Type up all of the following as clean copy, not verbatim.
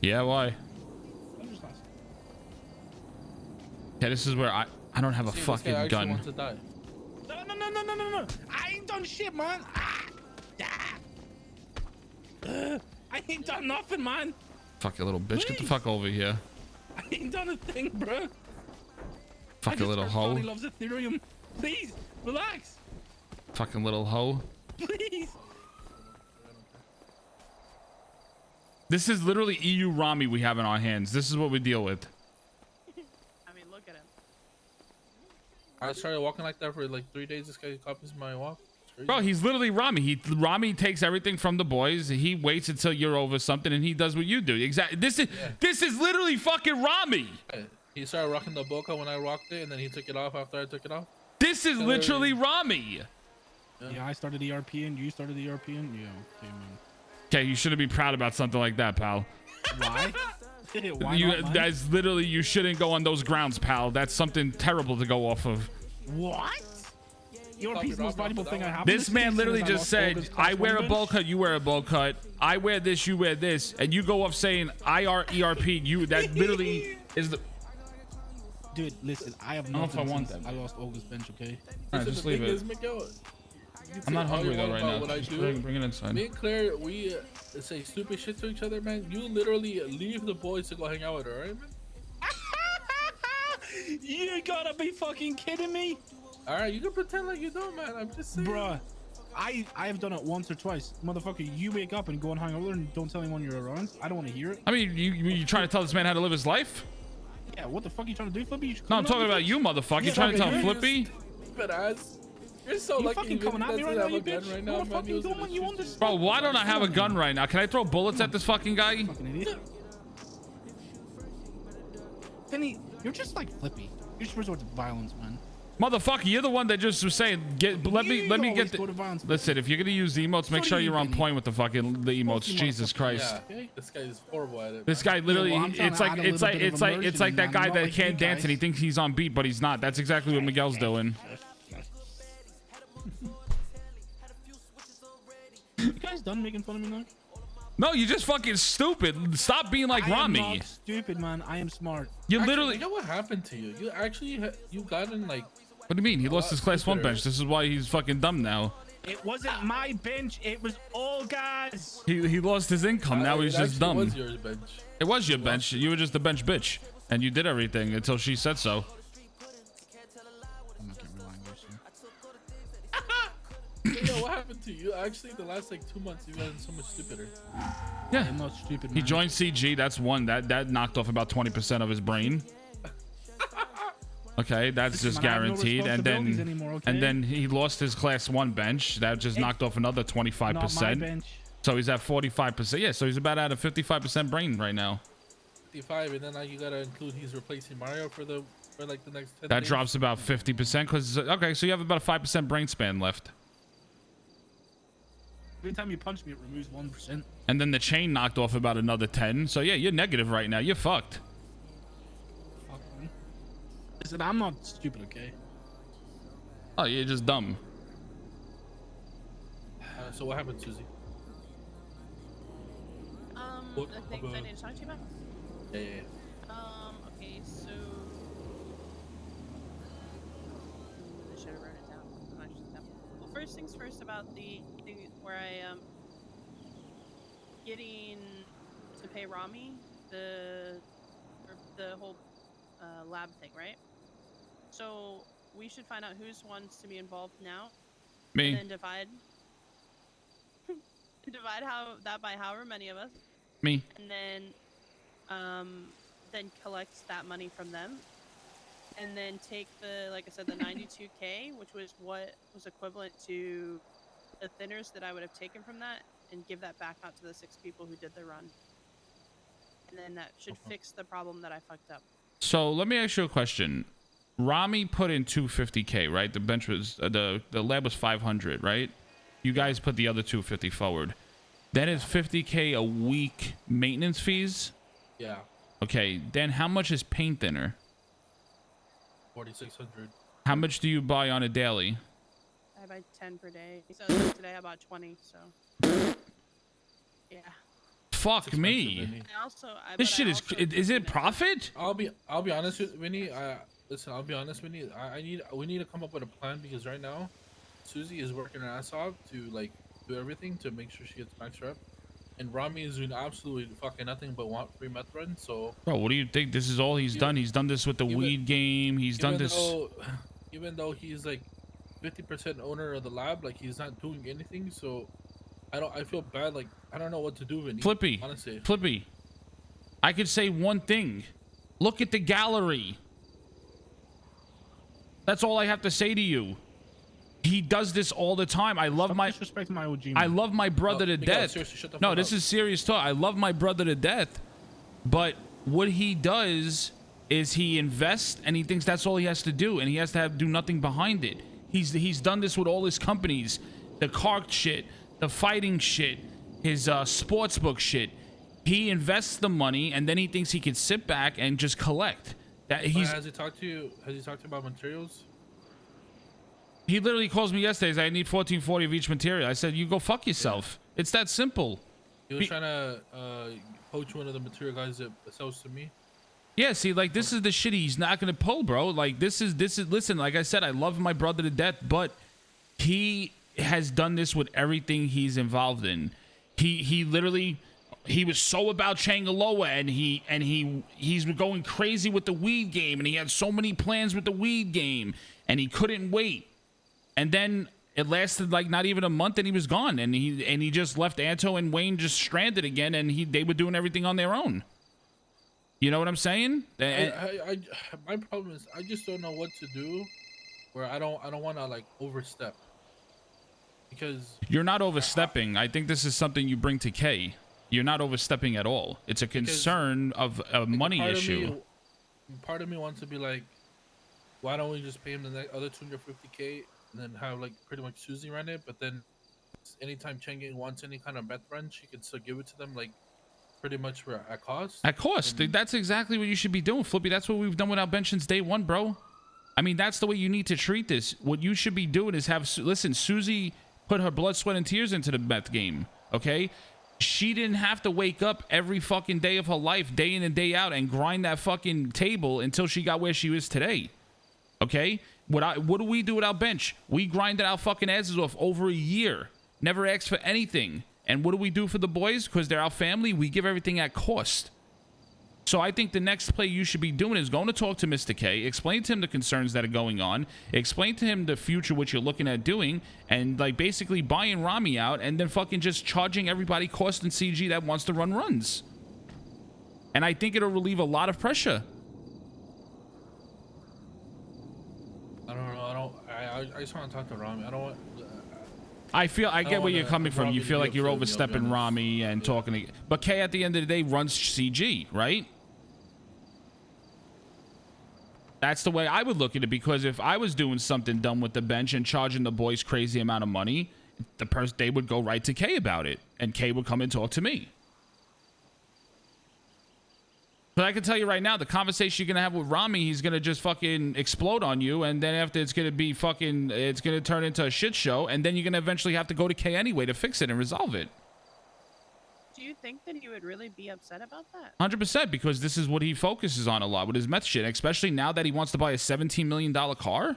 Yeah, why? Yeah, this is where I don't have a fucking gun. Wants to die. No. I ain't done shit, man. I ain't done nothing, man. Fuck you, little bitch. Please. Get the fuck over here. I ain't done a thing, bro. Fucking little hoe. He loves Ethereum. Please, relax. Fucking little hoe. Please. This is literally EU Ramee we have in our hands. This is what we deal with. I mean, look at him. I started walking like that for like 3 days. This guy copies my walk. Bro, he's literally Ramee. Ramee takes everything from the boys. He waits until you're over something, and he does what you do. Exactly. This is literally fucking Ramee. He started rocking the boca when I rocked it, and then he took it off after I took it off. This is literally Ramee. Yeah, I started ERPing. You started ERPing. Yeah, okay, man. Okay, you shouldn't be proud about something like that, pal. Why? Why You, not, man? that's literally, you shouldn't go on those grounds, pal. That's something terrible to go off of. What? ERP is the most valuable thing I have. This man literally just said, I wear a bowl cut, you wear a bowl cut. I wear this, you wear this. And you go off saying, ERP, you, that literally is the... Dude, listen, I have I don't know if I want that. I lost August bench, okay? Alright, just leave it. I'm not hungry though right now. Just bring it inside. Me and Claire, we say stupid shit to each other, man. You literally leave the boys to go hang out with her, right, man? You gotta be fucking kidding me. Alright, you can pretend like you don't, man. I'm just saying. Bruh, I have done it once or twice. Motherfucker, you wake up and go and hang out with her and don't tell anyone you're around. I don't want to hear it. I mean, you trying to tell this man how to live his life? Yeah, what the fuck are you trying to do, Flippy? No, I'm talking about you, motherfucker. You trying to tell Flippy? Stupid ass. You're so You lucky fucking coming at me right now, you bitch. right What now, the fuck are you doing when you understand? Bro, why don't I have a gun right now? Can I throw bullets at this fucking guy? Fucking idiot. Vinny, you're just like Flippy. You just resort to violence, man. Motherfucker, you're the one that just was saying, let me get the... Listen, if you're gonna use the emotes, make sure you're on point with the fucking emotes. Jesus Christ. Yeah, okay? This guy is horrible at it. This guy literally, well, I'm trying it's to like add a little bit of it's like that immersion, guy man. that Not can't like you dance and he guys. thinks he's on beat, but he's not. That's exactly what Miguel's doing. You guys done making fun of me now? No, you're just fucking stupid. Stop being like I am Ramee. not stupid, man. I am smart. You Actually, literally... you know what happened to you? You actually, you got in like... What do you mean? He lost his class 1 bench. This is why he's fucking dumb now. It wasn't my bench. It was all guys. He lost his income. Now he's just dumb. It was your bench. It was your bench. You were just a bench bitch. And you did everything until she said so. I'm not getting relying on Yo, what happened to you? Actually, the last like 2 months, you've gotten so much stupider. Yeah. I'm not stupid, man. He joined CG. That's one. That knocked off about 20% of his brain. Okay, that's just man, I have no guaranteed. responsibilities anymore, okay? And then he lost his class 1 bench. That just knocked off another Not my 25%. bench. So he's at 45%. Yeah, so he's about at a 55% brain right now. 55, and then now you gotta include he's replacing Mario for like the next 10 That days. drops about 50% because okay, so you have about a 5% brain span left. Every time you punch me, it removes 1%. And then the chain knocked off about another 10. So yeah, you're negative right now. You're fucked. Fuck, man. Listen, I'm not stupid, okay? Oh, you're just dumb. So what happened, Susie? The things I need to talk to you about. Yeah. Okay, so I should have wrote it down. Well, first things first about the thing where I getting to pay Ramee the whole lab thing, right? So we should find out who's wants to be involved now. Me. And then divide that by however many of us. Me. And then collect that money from them, and then take the, like I said, the 92K, which was what was equivalent to the thinners that I would have taken from that, and give that back out to the 6 people who did the run. And then that should fix the problem that I fucked up. So let me ask you a question. Ramee put in 250K, right? The bench was the lab was 500, right? You guys put the other 250 forward. Then it's 50K a week maintenance fees. Yeah. Okay, then how much is paint thinner? 4,600. How much do you buy on a daily? I buy 10 per day. So today I bought 20. So yeah. Fuck expensive, me. Vinny. This shit is it profit? I'll be honest with Vinny. Listen, I'll be honest, Vinny. We need to come up with a plan because right now, Susie is working her ass off to like do everything to make sure she gets max rep, and Ramee is doing absolutely fucking nothing but want free meth run. So, Bro, what do you think? This is all he's done. He's done this with the weed game. He's done this. Even though he's like 50% owner of the lab, like he's not doing anything. So, I feel bad. Like I don't know what to do, Vinny. Flippy, honestly. Flippy. I could say one thing. Look at the gallery. That's all I have to say to you. He does this all the time. I love my disrespecting my OG. I love my brother to Miguel, death. seriously, shut the No, fuck this up. is serious talk. I love my brother to death. But what he does is he invests and he thinks that's all he has to do, and he has to do nothing behind it. He's done this with all his companies, the car shit, the fighting shit, his sportsbook shit. He invests the money and then he thinks he can sit back and just collect. That Has he talked to you? Has he talked to you about materials? He literally calls me yesterday. He's like, I need 1440 of each material. I said, you go fuck yourself. Yeah. It's that simple. He was trying to poach one of the material guys that sells to me. Yeah, see, like this is the shit he's not gonna pull, bro. Like this is listen, like I said, I love my brother to death, but he has done this with everything he's involved in. He literally he was so about Changaloa and he's going crazy with the weed game, and he had so many plans with the weed game and he couldn't wait. And then it lasted like not even a month and he was gone, and he just left Anto and Wayne just stranded again, and they were doing everything on their own. You know what I'm saying? My problem is I just don't know what to do where I don't want to like overstep, because you're not overstepping. I think this is something you bring to K. You're not overstepping at all. It's a concern of a money issue. Part of me wants to be like, why don't we just pay him the other 250K and then have like pretty much Susie run it? But then anytime Changing wants any kind of meth run, she can still give it to them like pretty much for at cost. At cost. That's exactly what you should be doing, Flippy. That's what we've done with our bench since day one, bro. I mean, that's the way you need to treat this. What you should be doing is listen, Susie put her blood, sweat, and tears into the meth game, okay? She didn't have to wake up every fucking day of her life, day in and day out, and grind that fucking table until she got where she is today, okay? What do we do with our bench? We grinded our fucking asses off over a year. Never asked for anything. And what do we do for the boys? Because they're our family, we give everything at cost. So I think the next play you should be doing is going to talk to Mr. K, explain to him the concerns that are going on, explain to him the future, what you're looking at doing, and like basically buying Ramee out and then fucking just charging everybody cost and CG that wants to run runs. And I think it'll relieve a lot of pressure. I don't know. I just want to talk to Ramee. I don't want. I get where you're coming from. You feel like you're overstepping Ramee and talking to, but K at the end of the day runs CG, right? That's the way I would look at it, because if I was doing something dumb with the bench and charging the boys crazy amount of money, they would go right to K about it, and K would come and talk to me. But I can tell you right now, the conversation you're gonna have with Ramee, he's gonna just fucking explode on you, and then after it's gonna turn into a shit show, and then you're gonna eventually have to go to K anyway to fix it and resolve it. Do you think that he would really be upset about that? 100%, because this is what he focuses on a lot with his meth shit, especially now that he wants to buy a $17 million car.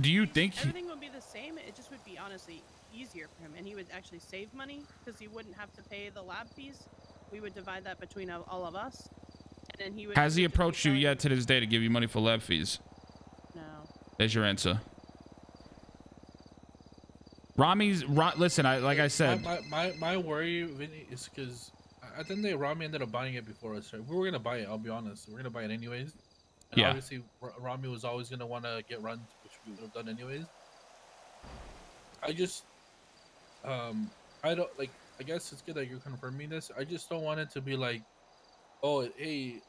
Do you think everything would be the same? It just would be honestly easier for him, and he would actually save money because he wouldn't have to pay the lab fees. We would divide that between all of us, and then he would. Has he approached you yet to this day to give you money for lab fees? No. There's your answer. Listen, like I said, my worry, Vinny, is because at the end of the day, Ramee ended up buying it before us. Right? We were gonna buy it. I'll be honest, we're gonna buy it anyways. And yeah. Obviously, Ramee was always gonna want to get runs, which we would have done anyways. I just, I don't like. I guess it's good that you're confirming this. I just don't want it to be like, oh, hey,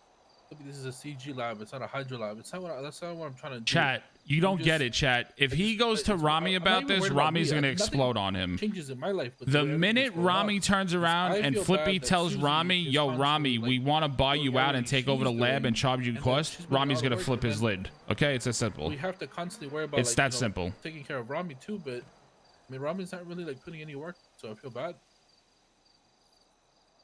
this is a CG lab. It's not a Hydra lab. That's not what I'm trying to do. Chat, you don't get it, chat. If he goes to Ramee about this, Ramee's going to explode on him. Changes in my life. The minute Ramee turns around and Flippy tells Ramee, yo, Ramee, we want to buy you out and take over the lab and charge you cost, Ramee's going to flip his lid. Okay? It's that simple. We have to constantly worry about it's that simple. Taking care of Ramee too, but I mean, Ramee's not really like putting any work, so I feel bad.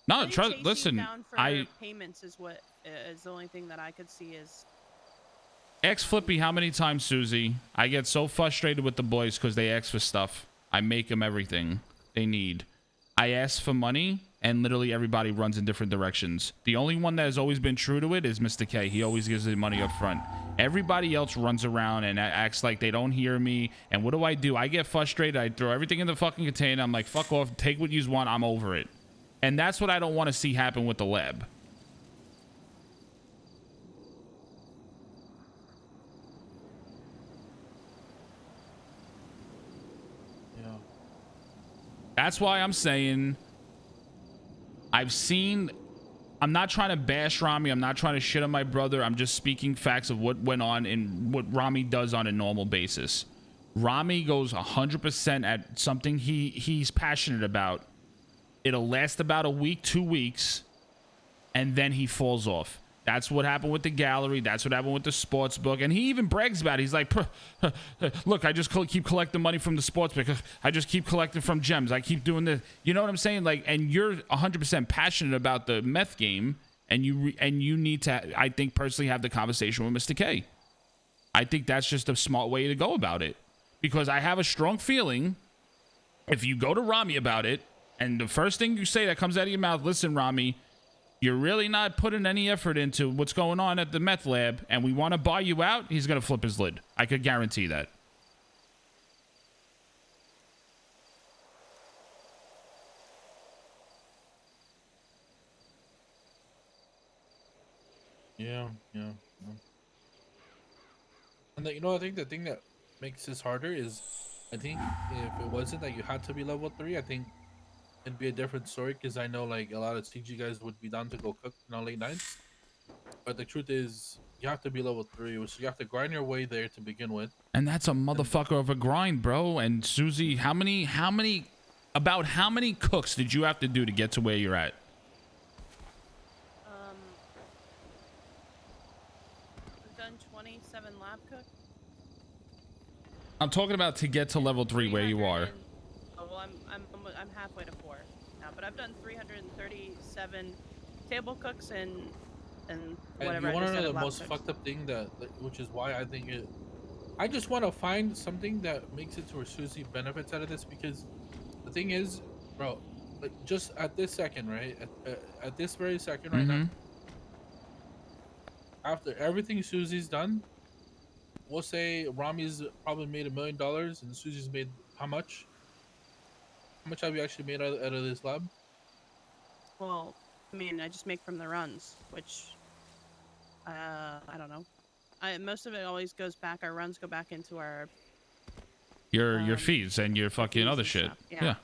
No, think trust. chasing Listen, down for I payments is what is the only thing that I could see is. ask Flippy how many times, Susie. I get so frustrated with the boys because they ask for stuff. I make them everything they need. I ask for money, and literally everybody runs in different directions. The only one that has always been true to it is Mr. K. He always gives the money up front. Everybody else runs around and acts like they don't hear me. And what do? I get frustrated. I throw everything in the fucking container. I'm like, fuck off. Take what you want. I'm over it. And that's what I don't want to see happen with the lab. Yeah. That's why I'm saying I'm not trying to bash Ramee. I'm not trying to shit on my brother. I'm just speaking facts of what went on and what Ramee does on a normal basis. Ramee goes 100% at something he's passionate about. It'll last about a week, 2 weeks, and then he falls off. That's what happened with the gallery. That's what happened with the sports book. And he even brags about it. He's like, look, I just keep collecting money from the sports book. I just keep collecting from gems. I keep doing this. You know what I'm saying? Like, and you're 100% passionate about the meth game, and you need to, I think, personally have the conversation with Mr. K. I think that's just a smart way to go about it. Because I have a strong feeling if you go to Ramee about it, and the first thing you say that comes out of your mouth, listen, Ramee, you're really not putting any effort into what's going on at the meth lab, and we want to buy you out, he's going to flip his lid. I could guarantee that. Yeah. And I think the thing that makes this harder is, I think if it wasn't that you had to be level 3, I think it'd be a different story, because I know like a lot of CG guys would be down to go cook on late nights. But the truth is, you have to be level 3, so you have to grind your way there to begin with. And that's a motherfucker of a grind, bro. And Susie, how many cooks did you have to do to get to where you're at? I've done 27 lab cook. I'm talking about to get to level 3 where you are. Oh, well, I'm halfway to 4 now, but I've done 337 table cooks and whatever. And you want to know the lab most cooks. fucked up thing which is why I think I just want to find something that makes it to where Susie benefits out of this, because the thing is, bro, like just at this second, right? At this very second right now, after everything Susie's done, we'll say Ramee's probably made $1 million and Susie's made how much? How much have you actually made out of this lab? Well, I mean, I just make from the runs, which I don't know. Most of it always goes back. Our runs go back into our Your fees and your fucking other shit. stuff. Yeah.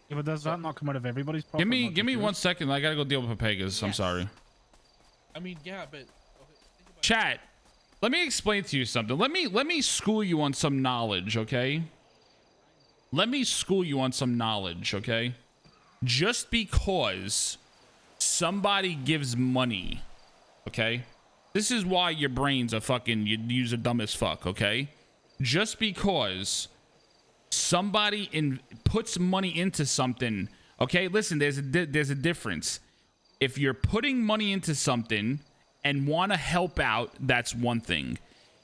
Yeah, but does that not come out of everybody's profit? not Give just me yours? 1 second. I gotta go deal with Papegas. I'm Yes. sorry. I mean, yeah, but okay, think about Chat. Let me explain to you something. Let me school you on some knowledge, okay? Let me school you on some knowledge, okay? Just because somebody gives money, okay? This is why your brains are fucking, you're dumb as fuck, okay? Just because somebody puts money into something, okay? Listen, there's a difference. If you're putting money into something and want to help out, that's one thing.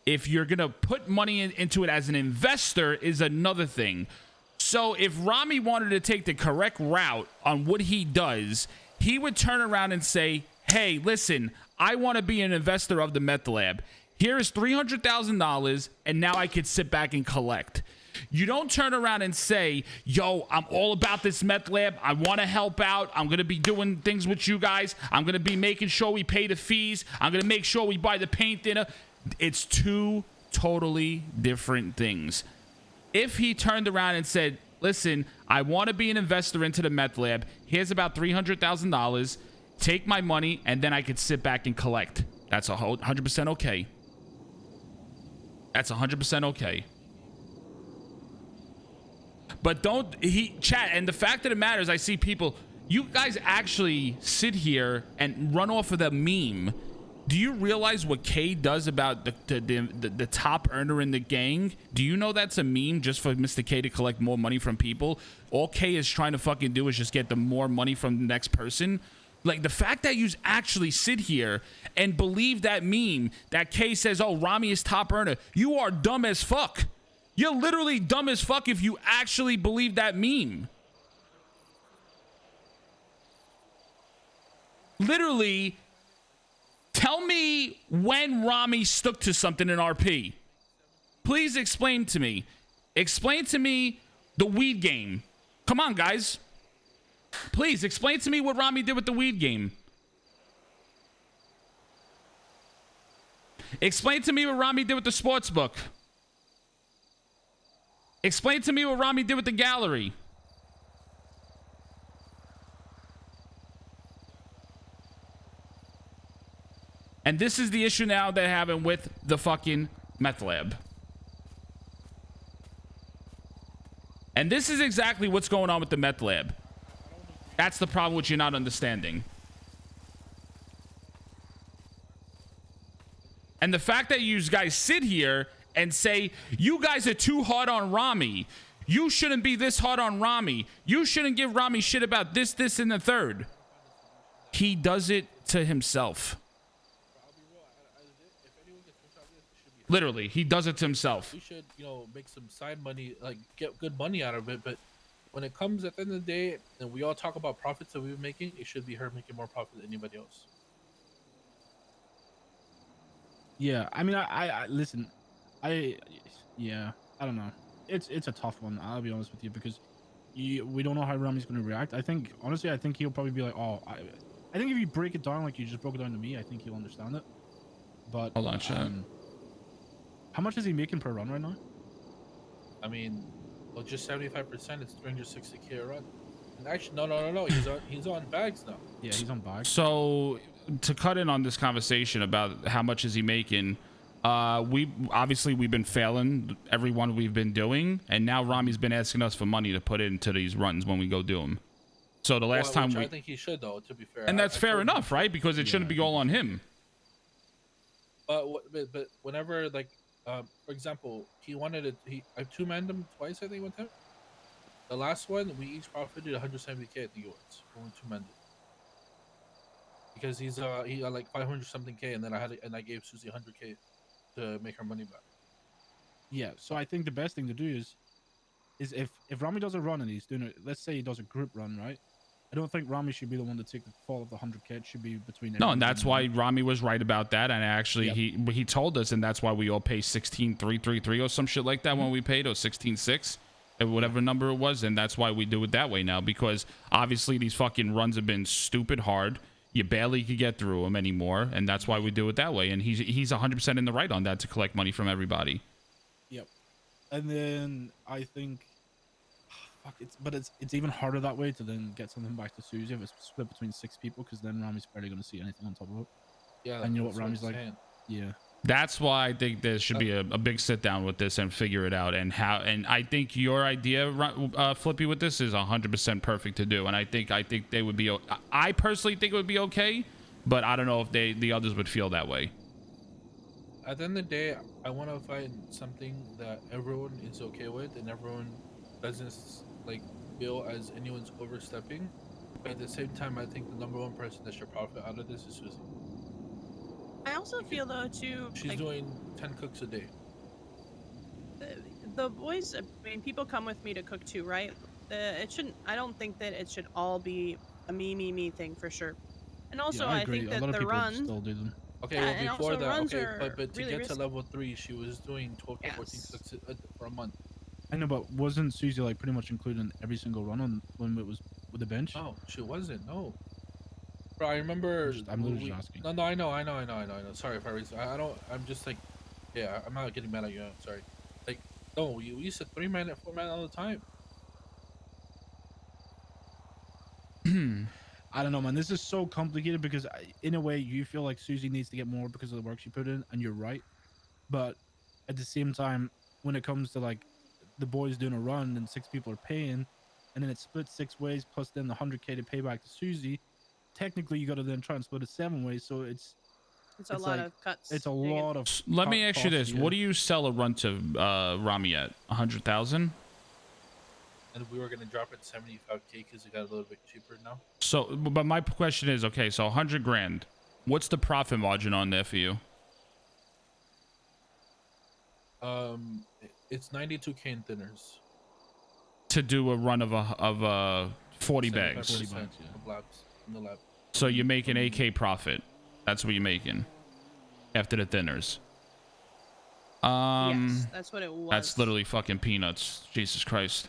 If you're gonna put money into it as an investor is another thing. So if Ramee wanted to take the correct route on what he does, he would turn around and say, hey, listen, I want to be an investor of the meth lab. Here is $300,000, and now I could sit back and collect. You don't turn around and say, yo, I'm all about this meth lab. I want to help out. I'm going to be doing things with you guys. I'm going to be making sure we pay the fees. I'm going to make sure we buy the paint dinner. It's two totally different things. If he turned around and said, listen, I want to be an investor into the meth lab. Here's about $300,000. Take my money, and then I could sit back and collect. That's 100% okay. That's 100% okay. But chat, and the fact of the matter is, I see people, you guys actually sit here and run off of the meme Do you realize what K does about the top earner in the gang? Do you know that's a meme just for Mr. K to collect more money from people? All K is trying to fucking do is just get the more money from the next person. Like, the fact that you actually sit here and believe that meme that K says, oh, Ramee is top earner, you are dumb as fuck. You're literally dumb as fuck if you actually believe that meme. Literally, tell me when Ramee stuck to something in RP. Please explain to me. Explain to me the weed game. Come on, guys. Please explain to me what Ramee did with the weed game. Explain to me what Ramee did with the sports book. Explain to me what Ramee did with the gallery. And this is the issue now they're having with the fucking meth lab. And this is exactly what's going on with the meth lab. That's the problem which you're not understanding. And the fact that you guys sit here and say, you guys are too hard on Ramee. You shouldn't be this hard on Ramee. You shouldn't give Ramee shit about this, this, and the third. He does it to himself. Literally, he does it to himself. We should, you know, make some side money, like get good money out of it. But when it comes at the end of the day, and we all talk about profits that we've been making, it should be her making more profit than anybody else. Yeah, I mean, I listen, yeah, I don't know. It's a tough one. I'll be honest with you, because we don't know how Ramee's going to react. I think, honestly, I think he'll probably be like, oh, I think if you break it down like you just broke it down to me, I think he'll understand it. But hold on, chat. How much is he making per run right now? I mean, well, just 75%. It's 360K a run. And actually, no. He's on bags now. Yeah, he's on bags. So to cut in on this conversation about how much is he making, we've been failing every one we've been doing, and now Ramee's been asking us for money to put into these runs when we go do them. So the last time I think he should, though, to be fair. And that's fair enough, right? Because it shouldn't be all on him. But whenever, like, for example, I two-manned him twice, I think, one time. The last one, we each profited 170K, I think it was, when we two-manned it. Because he got like 500 something K, and then I gave Susie 100K to make her money back. Yeah, so I think the best thing to do is if Ramee does a run and he's doing it, let's say he does a group run, right? I don't think Ramee should be the one to take the fall of the 100K. It should be between. No, and that's why Ramee was right about that. And actually, he told us, and that's why we all pay 16,333 or some shit like that when we paid, or 16,600, whatever number it was. And that's why we do it that way now, because obviously these fucking runs have been stupid hard. You barely could get through them anymore, and that's why we do it that way. And he's 100% in the right on that, to collect money from everybody. Yep. And then I think, it's even harder that way to then get something back to Susie if it's split between 6 people, because then Ramee's barely going to see anything on top of it. Yeah. And you know what Ramee's like? Yeah. That's why I think there should be a big sit down with this and figure it out. And I think your idea, Flippy, with this is 100% perfect to do. And I think they would be. I personally think it would be okay, but I don't know if the others would feel that way. At the end of the day, I want to find something that everyone is okay with, and everyone doesn't like feel as anyone's overstepping. But at the same time, I think the number one person that should profit out of this is Susie. I also feel, though, too, she's like, doing 10 cooks a day. The boys, I mean, people come with me to cook too, right? I don't think that it should all be a me thing for sure. And also, I think that the runs still do them. Okay, well, before that, okay, but to get to level 3, she was doing 12 to 14 cooks for a month. I know, but wasn't Susie like pretty much including every single run when it was with the bench? No, she wasn't. No. Bro, I remember. I'm literally asking. No, I know. Sorry if I raised. I don't. I'm just like, yeah. I'm not getting mad at you. I'm sorry. Like, no, we used to 3-man and 4-man all the time. I don't know, man. This is so complicated because in a way you feel like Susie needs to get more because of the work she put in, and you're right. But at the same time, when it comes to like the boys doing a run and 6 people are paying, and then it's split 6 ways plus then the 100K to pay back to Susie. Technically, you got to then try and split it 7 ways. So it's It's a It's lot like- of cuts. It's a You're gonna- lot of. Let me ask you cost, this: yeah. what do you sell a run to Ramee at? 100,000. And we were gonna drop it 75K because it got a little bit cheaper now. So, but my question is, okay, so 100 grand. What's the profit margin on there for you? It's 92K in thinners. To do a run of 40 bags. 75% 40 bags, yeah. of labs in the lab. So you make an AK profit. That's what you're making after the thinners. yes, that's what it was. That's literally fucking peanuts. Jesus Christ.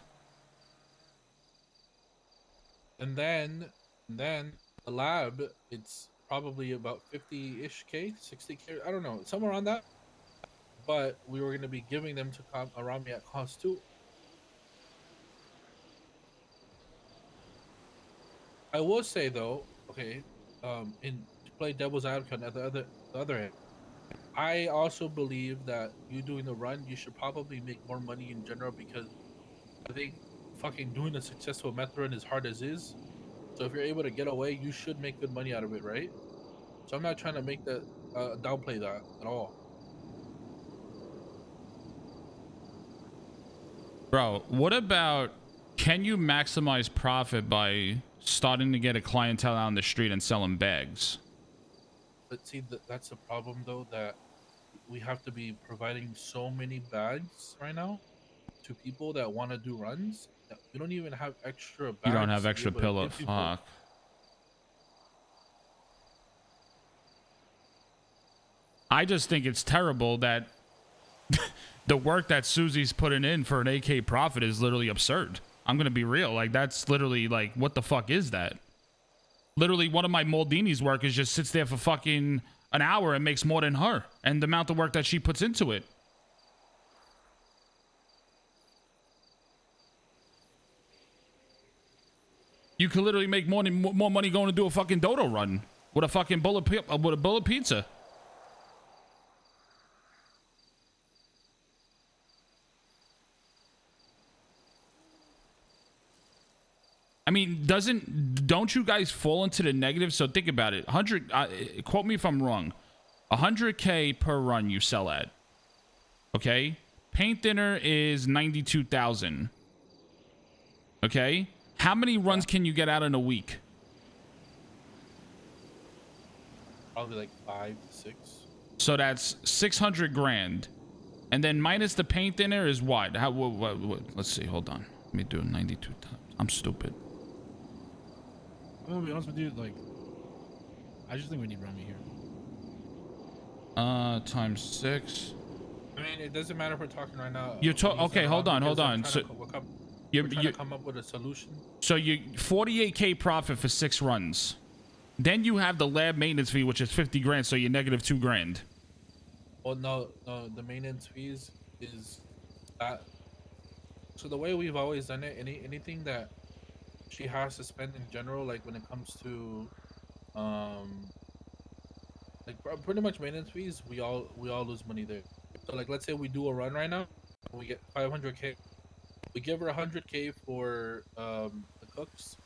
And then the lab, it's probably about 50-ish K, 60K, I don't know, somewhere on that. But we were gonna be giving them to Ramee at cost too. I will say though, okay, in to play devil's advocate at the other end, I also believe that you doing the run, you should probably make more money in general because I think fucking doing a successful meth run as hard as is. So if you're able to get away, you should make good money out of it, right? So I'm not trying to make that downplay that at all. Bro, what about, can you maximize profit by starting to get a clientele out on the street and selling bags? But see, that's the problem though, that we have to be providing so many bags right now to people that want to do runs that we don't even have extra bags. You don't have to be extra able to pillow. give people. Fuck. I just think it's terrible that the work that Susie's putting in for an AK profit is literally absurd. I'm gonna be real. Like, that's literally like, what the fuck is that? Literally, one of my Maldini's workers just sits there for fucking an hour and makes more than her, and the amount of work that she puts into it. You could literally make more money going to do a fucking dodo run with a fucking bullet pizza. I mean, don't you guys fall into the negative? So think about it. 100, quote me if I'm wrong. 100K per run you sell at. Okay? Paint thinner is 92,000. Okay? How many runs can you get out in a week? Probably like 5 to 6. So that's 600 grand. And then minus the paint thinner is what? What? Let's see. Hold on. Let me do 92 times. I'm stupid. I'm gonna be honest with you, like, I just think we need Ramee here. Times 6. I mean, it doesn't matter if we're talking right now. You're okay, hold on. We're So trying to come up with a solution. So you 48K profit for 6 runs. Then you have the lab maintenance fee, which is 50 grand. So you're negative 2 grand. Well, no, the maintenance fees is that. So the way we've always done it, anything that she has to spend in general, like when it comes to, like pretty much maintenance fees, we all lose money there. So like, let's say we do a run right now, and we get 500K. We give her 100K for the cooks,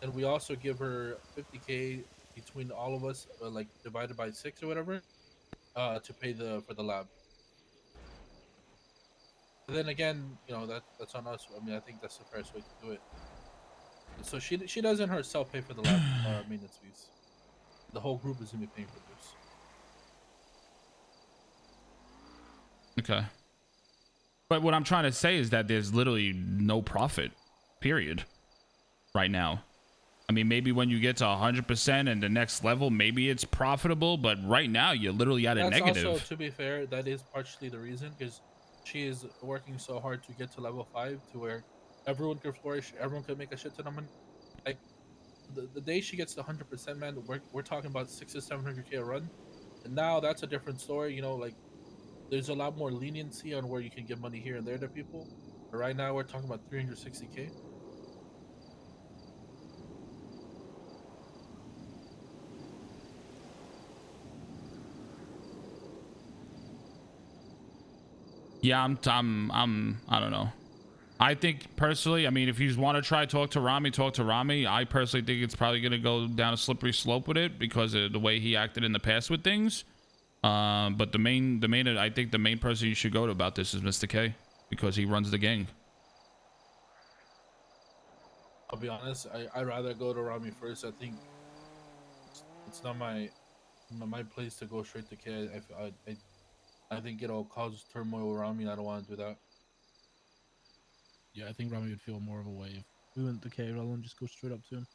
and we also give her 50K between all of us, like divided by 6 or whatever, to pay for the lab. But then again, you know, that's on us. I mean, I think that's the fairest way to do it. So she doesn't herself pay for the lab maintenance fees. The whole group is gonna be paying for this. Okay. But what I'm trying to say is that there's literally no profit, period, right now. I mean, maybe when you get to 100% and the next level, maybe it's profitable. But right now, you're literally at a negative. Also, to be fair, that is partially the reason, because she is working so hard to get to level 5 to where everyone can flourish, everyone can make a shit ton of money. Like the day she gets to 100%, man, we're talking about 600 to 700K a run, and now that's a different story. You know, like there's a lot more leniency on where you can give money here and there to people. But right now, we're talking about 360K. Yeah, I don't know. I think personally, I mean, if you want to try talk to Ramee. I personally think it's probably going to go down a slippery slope with it because of the way he acted in the past with things. But I think the main person you should go to about this is Mr. K, because he runs the gang. I'll be honest. I'd rather go to Ramee first. I think it's not my place to go straight to K. I think it'll cause turmoil around me. I don't want to do that. Yeah, I think Ramee would feel more of a way if we went to K rather than just go straight up to him.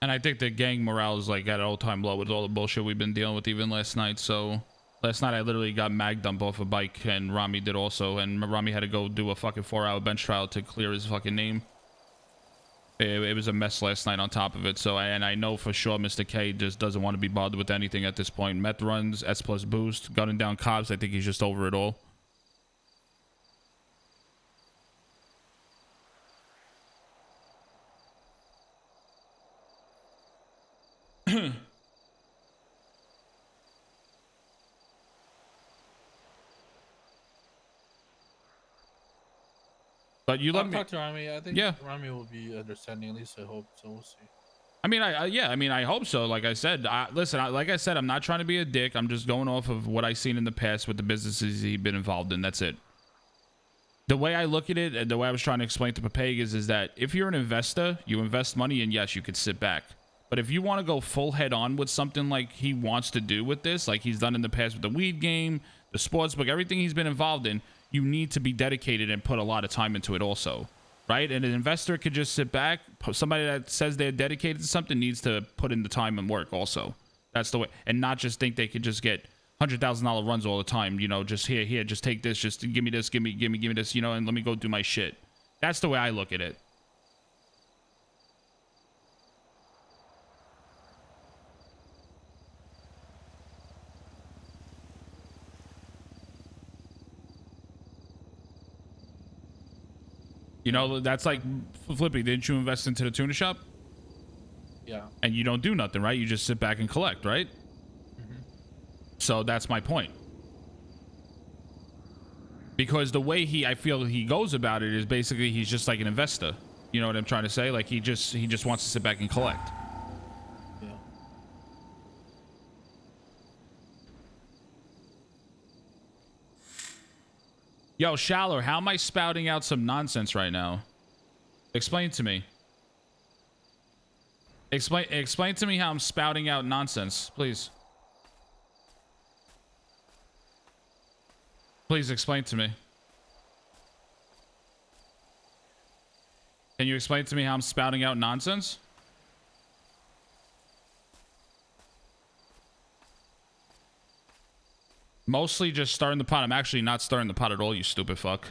And I think the gang morale is like at an all-time low with all the bullshit we've been dealing with even last night. So last night I literally got mag dumped off a bike, and Ramee did also, and Ramee had to go do a fucking 4-hour bench trial to clear his fucking name. It was a mess last night on top of it. So I know for sure Mr. K just doesn't want to be bothered with anything at this point. Meth runs, S plus boost, gunning down cops. I think he's just over it all. But you let I'll me talk to Ramee. I think Ramee will be understanding. At least I hope. So we'll see. I mean, I hope so. Like I said, like I said, I'm not trying to be a dick. I'm just going off of what I've seen in the past with the businesses he's been involved in. That's it. The way I look at it, and the way I was trying to explain to Papeg is that if you're an investor, you invest money, and yes, you could sit back. But if you want to go full head on with something like he wants to do with this, like he's done in the past with the weed game, the sports book, everything he's been involved in, you need to be dedicated and put a lot of time into it also. Right? And an investor could just sit back. Somebody that says they're dedicated to something needs to put in the time and work also. That's the way. And not just think they could just get $100,000 runs all the time. You know, just here, just take this. Just give me this, give me this, you know, and let me go do my shit. That's the way I look at it. You know, that's like, Flippy, didn't you invest into the tuna shop? Yeah. And you don't do nothing, right? You just sit back and collect, right? Mm-hmm. So that's my point. Because the way I feel he goes about it is basically he's just like an investor. You know what I'm trying to say? Like he just wants to sit back and collect. Yeah. Yo, Shallow, how am I spouting out some nonsense right now? Explain to me. Explain to me how I'm spouting out nonsense, please. Please explain to me. Can you explain to me how I'm spouting out nonsense? Mostly just stirring the pot. I'm actually not stirring the pot at all, you stupid fuck.